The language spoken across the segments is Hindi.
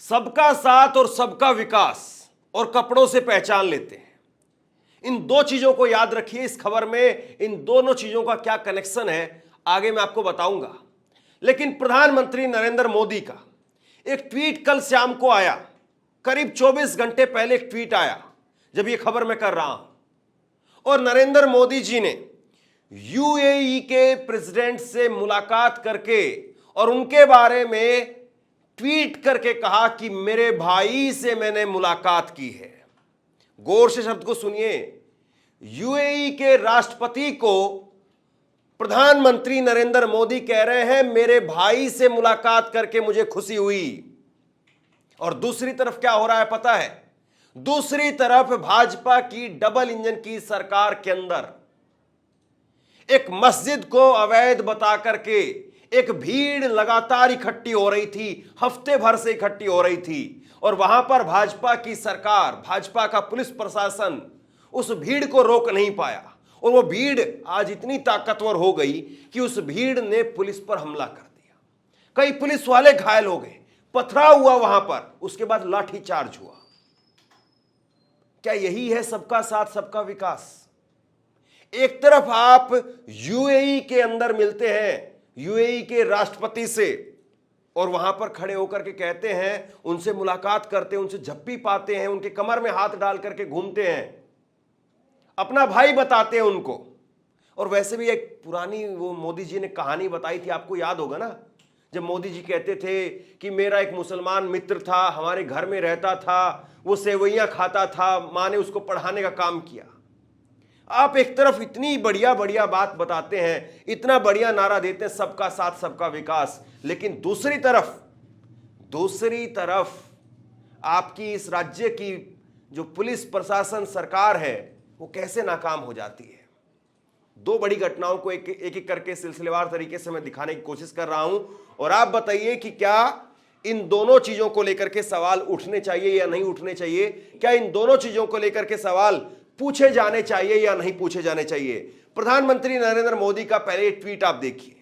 सबका साथ और सबका विकास और कपड़ों से पहचान लेते हैं। इन दो चीजों को याद रखिए। इस खबर में इन दोनों चीजों का क्या कनेक्शन है आगे मैं आपको बताऊंगा। लेकिन प्रधानमंत्री नरेंद्र मोदी का एक ट्वीट कल शाम को आया, करीब 24 घंटे पहले एक ट्वीट आया जब यह खबर मैं कर रहा हूं, और नरेंद्र मोदी जी ने यूएई के प्रेसिडेंट से मुलाकात करके और उनके बारे में ट्वीट करके कहा कि मेरे भाई से मैंने मुलाकात की है। गौर से शब्द को सुनिए। यूएई के राष्ट्रपति को प्रधानमंत्री नरेंद्र मोदी कह रहे हैं मेरे भाई से मुलाकात करके मुझे खुशी हुई। और दूसरी तरफ क्या हो रहा है पता है? दूसरी तरफ भाजपा की डबल इंजन की सरकार के अंदर एक मस्जिद को अवैध बता करके एक भीड़ लगातार इकट्ठी हो रही थी, हफ्ते भर से इकट्ठी हो रही थी, और वहां पर भाजपा की सरकार, भाजपा का पुलिस प्रशासन उस भीड़ को रोक नहीं पाया। और वो भीड़ आज इतनी ताकतवर हो गई कि उस भीड़ ने पुलिस पर हमला कर दिया। कई पुलिस वाले घायल हो गए, पथराव हुआ वहां पर, उसके बाद लाठीचार्ज हुआ। क्या यही है सबका साथ सबका विकास? एक तरफ आप यूएई के अंदर मिलते हैं यूएई के राष्ट्रपति से और वहां पर खड़े होकर के कहते हैं, उनसे मुलाकात करते हैं, उनसे झप्पी पाते हैं, उनके कमर में हाथ डाल करके घूमते हैं, अपना भाई बताते हैं उनको। और वैसे भी एक पुरानी वो मोदी जी ने कहानी बताई थी, आपको याद होगा ना, जब मोदी जी कहते थे कि मेरा एक मुसलमान मित्र था, हमारे घर में रहता था, वो सेवइयां खाता था, मां ने उसको पढ़ाने का काम किया। आप एक तरफ इतनी बढ़िया बढ़िया बात बताते हैं, इतना बढ़िया नारा देते हैं सबका साथ सबका विकास, लेकिन दूसरी तरफ आपकी इस राज्य की जो पुलिस प्रशासन सरकार है वो कैसे नाकाम हो जाती है। दो बड़ी घटनाओं को एक एक करके सिलसिलेवार तरीके से मैं दिखाने की कोशिश कर रहा हूं, और आप बताइए कि क्या इन दोनों चीजों को लेकर के सवाल उठने चाहिए या नहीं उठने चाहिए? क्या इन दोनों चीजों को लेकर के सवाल पूछे जाने चाहिए या नहीं पूछे जाने चाहिए? प्रधानमंत्री नरेंद्र मोदी का पहले ट्वीट आप देखिए।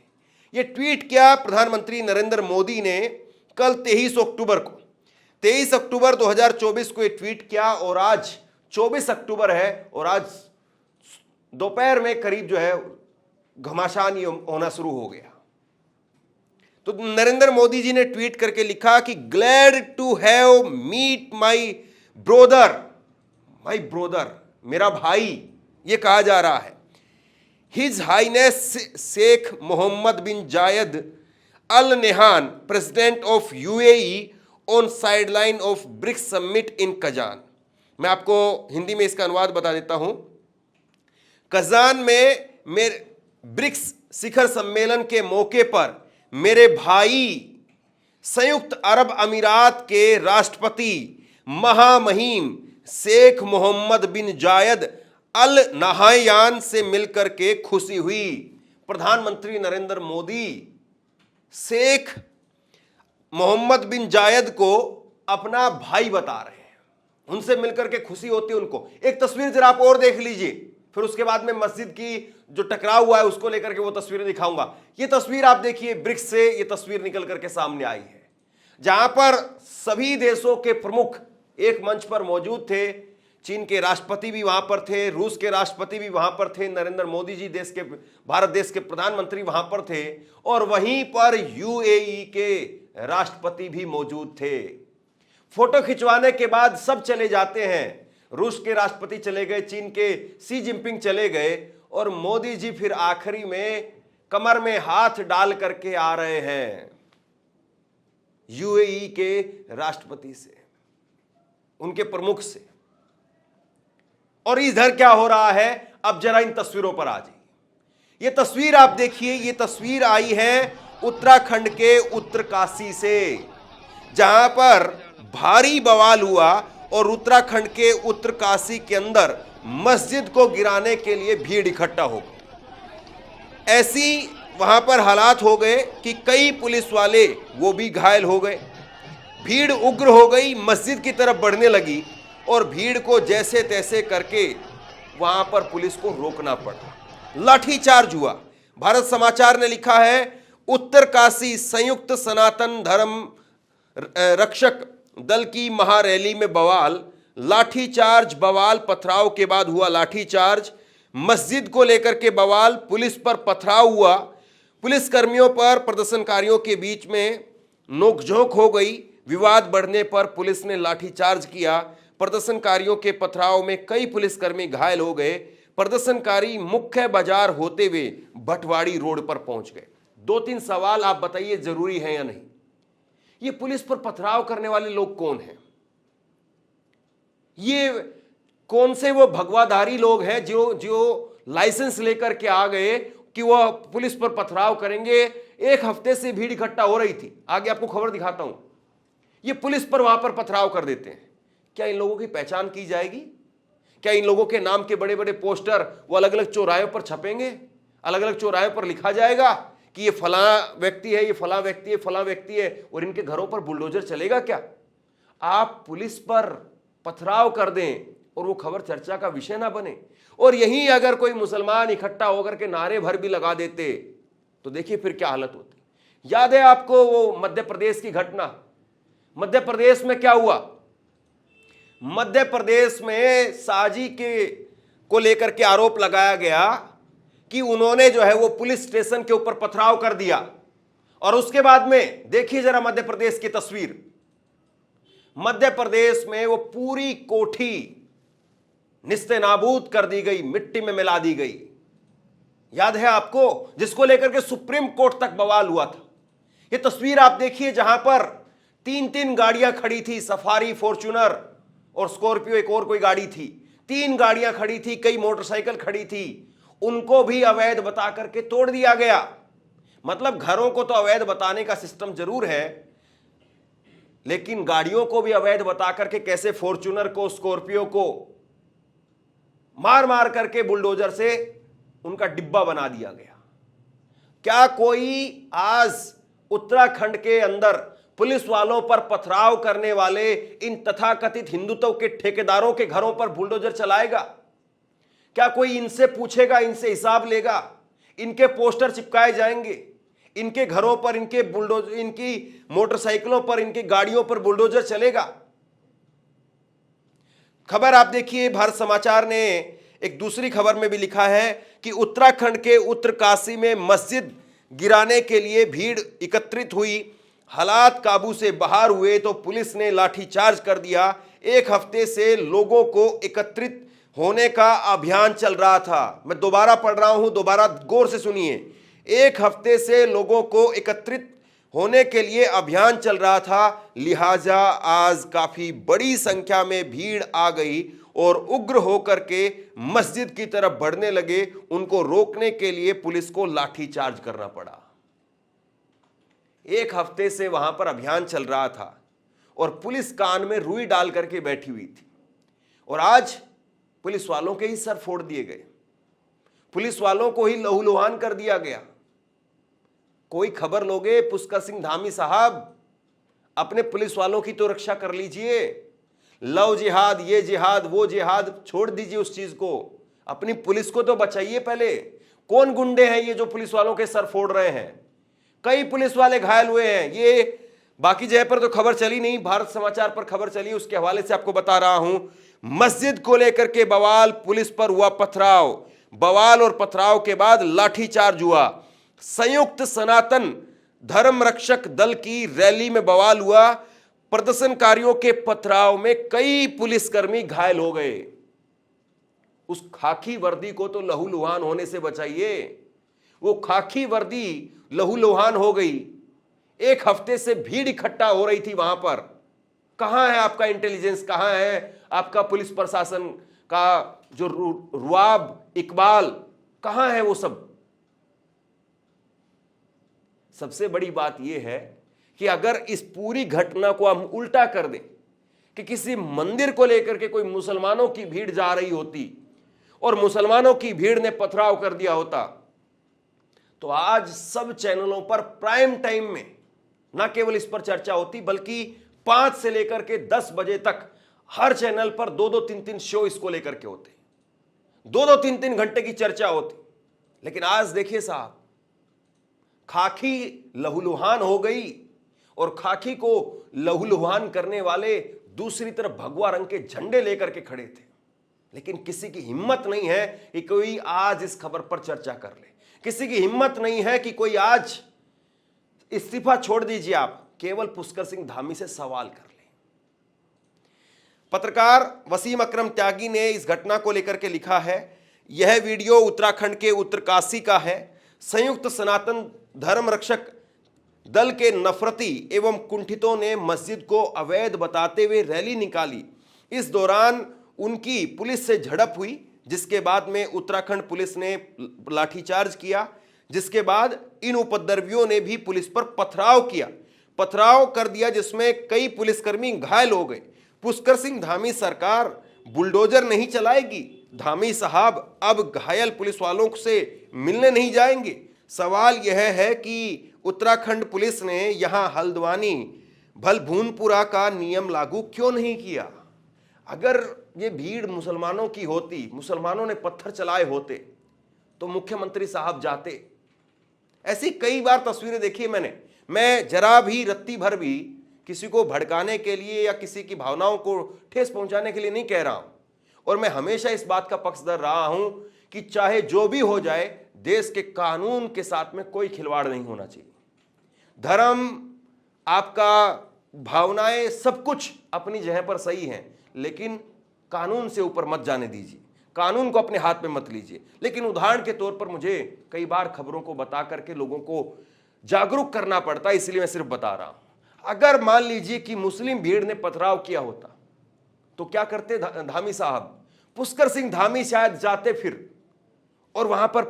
यह ट्वीट क्या प्रधानमंत्री नरेंद्र मोदी ने कल 23 अक्टूबर 2024 को यह ट्वीट किया, और आज 24 अक्टूबर है, और आज दोपहर में करीब जो है घमासान होना शुरू हो गया। तो नरेंद्र मोदी जी ने ट्वीट करके लिखा कि glad to have meet my brother, मेरा भाई, यह कहा जा रहा है। His highness Sheikh Mohamed bin Zayed Al Nahyan, president of UAE, on sideline of BRICS summit in Kazan. मैं आपको हिंदी में इसका अनुवाद बता देता हूं। कजान में मेरे ब्रिक्स शिखर सम्मेलन के मौके पर मेरे भाई संयुक्त अरब अमीरात के राष्ट्रपति महामहिम शेख मोहम्मद बिन जायद अल नहायान से मिलकर के खुशी हुई। प्रधानमंत्री नरेंद्र मोदी शेख मोहम्मद बिन जायद को अपना भाई बता रहे हैं, उनसे मिलकर के खुशी होती है उनको। एक तस्वीर जरा आप और देख लीजिए, फिर उसके बाद में मस्जिद की जो टकराव हुआ है उसको लेकर के वो तस्वीरें दिखाऊंगा। ये तस्वीर आप देखिए, ब्रिक्स से ये तस्वीर निकल करके सामने आई है, जहां पर सभी देशों के प्रमुख एक मंच पर मौजूद थे। चीन के राष्ट्रपति भी वहां पर थे, रूस के राष्ट्रपति भी वहां पर थे, नरेंद्र मोदी जी भारत देश के प्रधानमंत्री वहां पर थे, और वहीं पर यूएई के राष्ट्रपति भी मौजूद थे। फोटो खिंचवाने के बाद सब चले जाते हैं। रूस के राष्ट्रपति चले गए, चीन के शी जिनपिंग चले गए, और मोदी जी फिर आखिरी में कमर में हाथ डाल करके आ रहे हैं यूएई के राष्ट्रपति से, उनके प्रमुख से। और इधर क्या हो रहा है, अब जरा इन तस्वीरों पर आ जाइए। ये तस्वीर आप देखिए, ये तस्वीर आई है उत्तराखंड के उत्तरकाशी से, जहां पर भारी बवाल हुआ और उत्तराखंड के उत्तरकाशी के अंदर मस्जिद को गिराने के लिए भीड़ इकट्ठा हो गई। ऐसी वहां पर हालात हो गए कि कई पुलिस वाले वो भी घायल हो गए। भीड़ उग्र हो गई, मस्जिद की तरफ बढ़ने लगी, और भीड़ को जैसे तैसे करके वहां पर पुलिस को रोकना पड़ा, लाठीचार्ज हुआ। भारत समाचार ने लिखा है, उत्तरकाशी संयुक्त सनातन धर्म रक्षक दल की महारैली में बवाल, लाठीचार्ज, बवाल, पथराव के बाद हुआ लाठीचार्ज। मस्जिद को लेकर के बवाल, पुलिस पर पथराव हुआ, पुलिस कर्मियों पर प्रदर्शनकारियों के बीच में नोकझोंक हो गई। विवाद बढ़ने पर पुलिस ने लाठीचार्ज किया। प्रदर्शनकारियों के पथराव में कई पुलिसकर्मी घायल हो गए। प्रदर्शनकारी मुख्य बाजार होते हुए भटवाड़ी रोड पर पहुंच गए। 2-3 सवाल आप बताइए, जरूरी है या नहीं? ये पुलिस पर पथराव करने वाले लोग कौन हैं? ये कौन से वो भगवाधारी लोग हैं जो लाइसेंस लेकर के आ गए कि वह पुलिस पर पथराव करेंगे? एक हफ्ते से भीड़ इकट्ठा हो रही थी, आगे आपको खबर दिखाता हूं। ये पुलिस पर वहां पर पथराव कर देते हैं। क्या इन लोगों की पहचान की जाएगी? क्या इन लोगों के नाम के बड़े बड़े पोस्टर वो अलग अलग चौराहों पर छपेंगे? अलग अलग चौराहों पर लिखा जाएगा कि ये फलां व्यक्ति है, ये फलां व्यक्ति है, फलां व्यक्ति है, और इनके घरों पर बुलडोजर चलेगा क्या? आप पुलिस पर पथराव कर दें और वो खबर चर्चा का विषय ना बने। और यहीं अगर कोई मुसलमान इकट्ठा होकर के नारे भर भी लगा देते तो देखिए फिर क्या हालत होती। याद है आपको वो मध्य प्रदेश की घटना? मध्य प्रदेश में क्या हुआ? मध्य प्रदेश में साजी के को लेकर के आरोप लगाया गया कि उन्होंने जो है वो पुलिस स्टेशन के ऊपर पथराव कर दिया। और उसके बाद में देखिए जरा मध्य प्रदेश की तस्वीर। मध्य प्रदेश में वो पूरी कोठी निस्तेनाबूद कर दी गई, मिट्टी में मिला दी गई। याद है आपको? जिसको लेकर के सुप्रीम कोर्ट तक बवाल हुआ था। ये तस्वीर आप देखिए जहां पर 3-3 गाड़ियां खड़ी थी, सफारी, फॉर्च्यूनर और स्कॉर्पियो, एक और कोई गाड़ी थी। 3 गाड़ियां खड़ी थी, कई मोटरसाइकिल खड़ी थी, उनको भी अवैध बता करके तोड़ दिया गया। मतलब घरों को तो अवैध बताने का सिस्टम जरूर है, लेकिन गाड़ियों को भी अवैध बता करके कैसे फॉर्च्यूनर को, स्कॉर्पियो को मार मार करके बुलडोजर से उनका डिब्बा बना दिया गया। क्या कोई आज उत्तराखंड के अंदर पुलिस वालों पर पथराव करने वाले इन तथाकथित हिंदुत्व के ठेकेदारों के घरों पर बुलडोजर चलाएगा? क्या कोई इनसे पूछेगा, इनसे हिसाब लेगा? इनके पोस्टर चिपकाए जाएंगे, इनके घरों पर, इनके बुलडोजर, इनकी मोटरसाइकिलों पर, इनकी गाड़ियों पर बुलडोजर चलेगा? खबर आप देखिए, भारत समाचार ने एक दूसरी खबर में भी लिखा है कि उत्तराखंड के उत्तरकाशी में मस्जिद गिराने के लिए भीड़ एकत्रित हुई, हालात काबू से बाहर हुए तो पुलिस ने लाठीचार्ज कर दिया। एक हफ्ते से लोगों को एकत्रित होने का अभियान चल रहा था। मैं दोबारा पढ़ रहा हूं, दोबारा गौर से सुनिए। एक हफ्ते से लोगों को एकत्रित होने के लिए अभियान चल रहा था, लिहाजा आज काफी बड़ी संख्या में भीड़ आ गई और उग्र होकर के मस्जिद की तरफ बढ़ने लगे। उनको रोकने के लिए पुलिस को लाठीचार्ज करना पड़ा। एक हफ्ते से वहां पर अभियान चल रहा था और पुलिस कान में रुई डाल करके बैठी हुई थी, और आज पुलिस वालों के ही सर फोड़ दिए गए, पुलिस वालों को ही लहूलुहान कर दिया गया। कोई खबर लोगे? पुष्कर सिंह धामी साहब, अपने पुलिस वालों की तो रक्षा कर लीजिए। लव जिहाद, ये जिहाद, वो जिहाद छोड़ दीजिए उस चीज को, अपनी पुलिस को तो बचाइए पहले। कौन गुंडे हैं ये जो पुलिस वालों के सर फोड़ रहे हैं? कई पुलिस वाले घायल हुए हैं। ये बाकी जगह पर तो खबर चली नहीं, भारत समाचार पर खबर चली, उसके हवाले से आपको बता रहा हूं। मस्जिद को लेकर के बवाल, पुलिस पर हुआ पथराव, बवाल और पथराव के बाद लाठीचार्ज हुआ। संयुक्त सनातन धर्म रक्षक दल की रैली में बवाल हुआ। प्रदर्शनकारियों के पथराव में कई पुलिसकर्मी घायल हो गए। उस खाकी वर्दी को तो लहूलुहान होने से बचाइए। वो खाकी वर्दी लहूलुहान हो गई। एक हफ्ते से भीड़ इकट्ठा हो रही थी वहां पर। कहां है आपका इंटेलिजेंस? कहां है आपका पुलिस प्रशासन का जो रुआब, इकबाल, कहां है वो सब? सबसे बड़ी बात यह है कि अगर इस पूरी घटना को हम उल्टा कर दें कि किसी मंदिर को लेकर के कोई मुसलमानों की भीड़ जा रही होती और मुसलमानों की भीड़ ने पथराव कर दिया होता, तो आज सब चैनलों पर प्राइम टाइम में ना केवल इस पर चर्चा होती, बल्कि 5 से लेकर के 10 बजे तक हर चैनल पर 2-2, 3-3 शो इसको लेकर के होते, 2-2, 3-3 घंटे की चर्चा होती। लेकिन आज देखिए साहब, खाकी लहूलुहान हो गई और खाकी को लहूलुहान करने वाले दूसरी तरफ भगवा रंग के झंडे लेकर के खड़े थे। लेकिन किसी की हिम्मत नहीं है कि कोई आज इस खबर पर चर्चा कर ले, किसी की हिम्मत नहीं है कि कोई आज इस्तीफा छोड़ दीजिए, आप केवल पुष्कर सिंह धामी से सवाल कर ले। पत्रकार वसीम अकरम त्यागी ने इस घटना को लेकर के लिखा है, यह वीडियो उत्तराखंड के उत्तरकाशी का है। संयुक्त सनातन धर्म रक्षक दल के नफरती एवं कुंठितों ने मस्जिद को अवैध बताते हुए रैली निकाली। इस दौरान उनकी पुलिस से झड़प हुई, जिसके बाद में उत्तराखंड पुलिस ने लाठीचार्ज किया, जिसके बाद इन उपद्रवियों ने भी पुलिस पर पथराव कर दिया, जिसमें कई पुलिसकर्मी घायल हो गए। पुष्कर सिंह धामी सरकार बुलडोजर नहीं चलाएगी। धामी साहब अब घायल पुलिस वालों से मिलने नहीं जाएंगे। सवाल यह है कि उत्तराखंड पुलिस ने यहां हल्द्वानी भलभूनपुरा का नियम लागू क्यों नहीं किया? अगर ये भीड़ मुसलमानों की होती, मुसलमानों ने पत्थर चलाए होते, तो मुख्यमंत्री साहब जाते। ऐसी कई बार तस्वीरें देखी है मैं जरा भी रत्ती भर भी किसी को भड़काने के लिए या किसी की भावनाओं को ठेस पहुंचाने के लिए नहीं कह रहा हूं, और मैं हमेशा इस बात का पक्षधर रहा हूं कि चाहे जो भी हो जाए, देश के कानून के साथ में कोई खिलवाड़ नहीं होना चाहिए। धर्म, आपका भावनाएं, सब कुछ अपनी जगह पर सही हैं, लेकिन कानून से ऊपर मत जाने दीजिए, कानून को अपने हाथ में मत लीजिए। लेकिन उदाहरण के तौर पर मुझे कई बार खबरों को बता करके लोगों को जागरूक करना पड़ता है, इसलिए मैं सिर्फ बता रहा हूं। अगर मान लीजिए कि मुस्लिम भीड़ ने पथराव किया होता तो क्या करते धामी साहब? पुष्कर सिंह धामी शायद जाते फिर, और वहां पर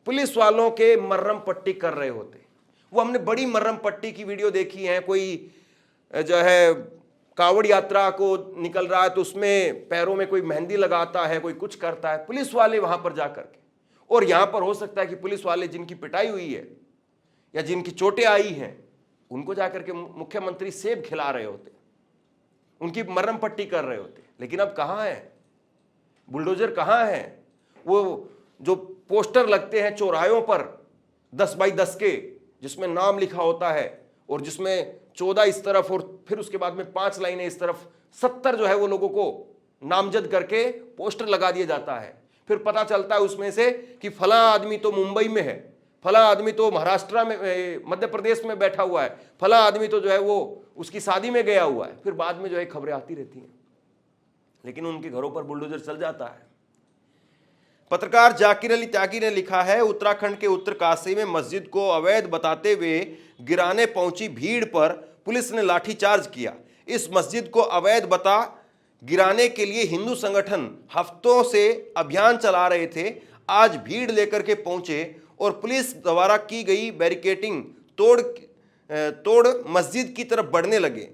पुलिस वालों के मर्रम पट्टी कर रहे होते। वो हमने बड़ी मर्रम पट्टी की वीडियो देखी है। कोई जो है कावड़ यात्रा को निकल रहा है तो उसमें पैरों में कोई मेहंदी लगाता है, कोई कुछ करता है, पुलिस वाले वहां पर जाकर के। और यहां पर हो सकता है कि पुलिस वाले जिनकी पिटाई हुई है या जिनकी चोटें आई हैं, उनको जाकर के मुख्यमंत्री सेब खिला रहे होते, उनकी मर्रम पट्टी कर रहे होते। लेकिन अब कहां है बुलडोजर? कहां है वो जो पोस्टर लगते हैं चौराहों पर 10 बाई 10 के, जिसमें नाम लिखा होता है और जिसमें 14 इस तरफ और फिर उसके बाद में 5 लाइनें इस तरफ, 70 जो है वो लोगों को नामजद करके पोस्टर लगा दिया जाता है। फिर पता चलता है उसमें से कि फला आदमी तो मुंबई में है, फला आदमी तो महाराष्ट्र में, मध्य प्रदेश में बैठा हुआ है, फला आदमी तो जो है वो उसकी शादी में गया हुआ है। फिर बाद में जो है खबरें आती रहती हैं, लेकिन उनके घरों पर बुलडोजर चल जाता है। पत्रकार जाकिर अली त्यागी ने लिखा है, उत्तराखंड के उत्तरकाशी में मस्जिद को अवैध बताते हुए गिराने पहुंची भीड़ पर पुलिस ने लाठीचार्ज किया। इस मस्जिद को अवैध बता गिराने के लिए हिंदू संगठन हफ्तों से अभियान चला रहे थे। आज भीड़ लेकर के पहुंचे और पुलिस द्वारा की गई बैरिकेडिंग तोड़ मस्जिद की तरफ बढ़ने लगे।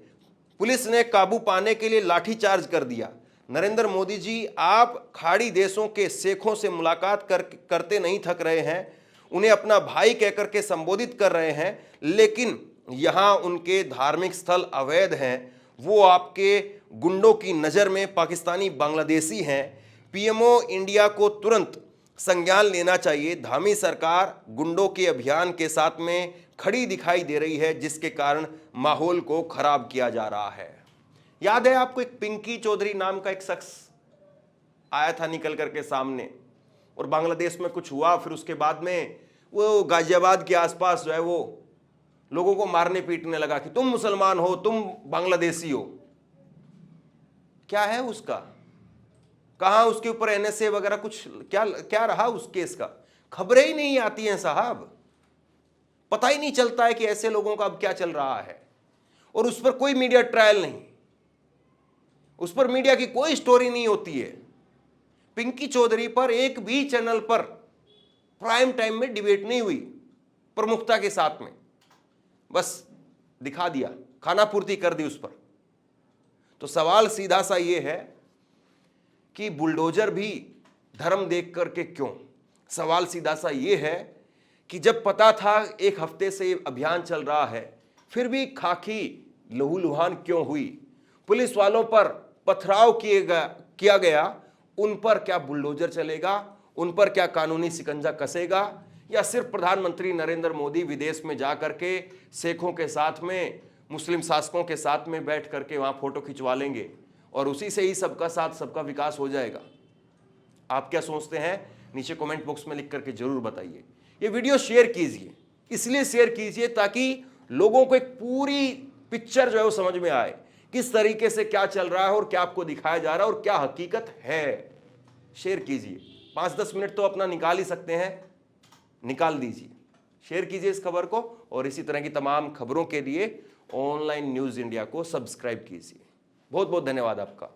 पुलिस ने काबू पाने के लिए लाठीचार्ज कर दिया। नरेंद्र मोदी जी, आप खाड़ी देशों के शेखों से मुलाकात करते नहीं थक रहे हैं, उन्हें अपना भाई कहकर के संबोधित कर रहे हैं, लेकिन यहाँ उनके धार्मिक स्थल अवैध हैं। वो आपके गुंडों की नज़र में पाकिस्तानी बांग्लादेशी हैं। पीएमओ इंडिया को तुरंत संज्ञान लेना चाहिए। धामी सरकार गुंडों के अभियान के साथ में खड़ी दिखाई दे रही है, जिसके कारण माहौल को खराब किया जा रहा है। याद है आपको, एक पिंकी चौधरी नाम का एक शख्स आया था निकल करके सामने, और बांग्लादेश में कुछ हुआ, फिर उसके बाद में वो गाजियाबाद के आसपास जो है वो लोगों को मारने पीटने लगा कि तुम मुसलमान हो, तुम बांग्लादेशी हो। क्या है उसका? कहां उसके ऊपर एनएसए वगैरह कुछ क्या रहा उस केस का? खबरें ही नहीं आती हैं साहब, पता ही नहीं चलता है कि ऐसे लोगों का अब क्या चल रहा है। और उस पर कोई मीडिया ट्रायल नहीं, उस पर मीडिया की कोई स्टोरी नहीं होती है। पिंकी चौधरी पर एक भी चैनल पर प्राइम टाइम में डिबेट नहीं हुई प्रमुखता के साथ में, बस दिखा दिया, खाना पूर्ति कर दी उस पर। तो सवाल सीधा सा ये है कि बुलडोजर भी धर्म देख करके क्यों? सवाल सीधा सा ये है कि जब पता था एक हफ्ते से अभियान चल रहा है, फिर भी खाकी लहूलुहान क्यों हुई? पुलिस वालों पर पथराव किया गया, उन पर क्या बुलडोजर चलेगा? उन पर क्या कानूनी शिकंजा कसेगा? या सिर्फ प्रधानमंत्री नरेंद्र मोदी विदेश में जाकर के शेखों के साथ में मुस्लिम शासकों के साथ में बैठ करके वहां फोटो खिंचवा लेंगे और उसी से ही सबका साथ सबका विकास हो जाएगा। आप क्या सोचते हैं नीचे कमेंट बॉक्स में लिख करके जरूर बताइए। ये वीडियो शेयर कीजिए, इसलिए शेयर कीजिए ताकि लोगों को एक पूरी पिक्चर जो है वो समझ में आए, किस तरीके से क्या चल रहा है और क्या आपको दिखाया जा रहा है और क्या हकीकत है। शेयर कीजिए, 5-10 मिनट तो अपना निकाल ही सकते हैं, निकाल दीजिए, शेयर कीजिए इस खबर को और इसी तरह की तमाम खबरों के लिए ऑनलाइन न्यूज़ इंडिया को सब्सक्राइब कीजिए। बहुत बहुत धन्यवाद आपका।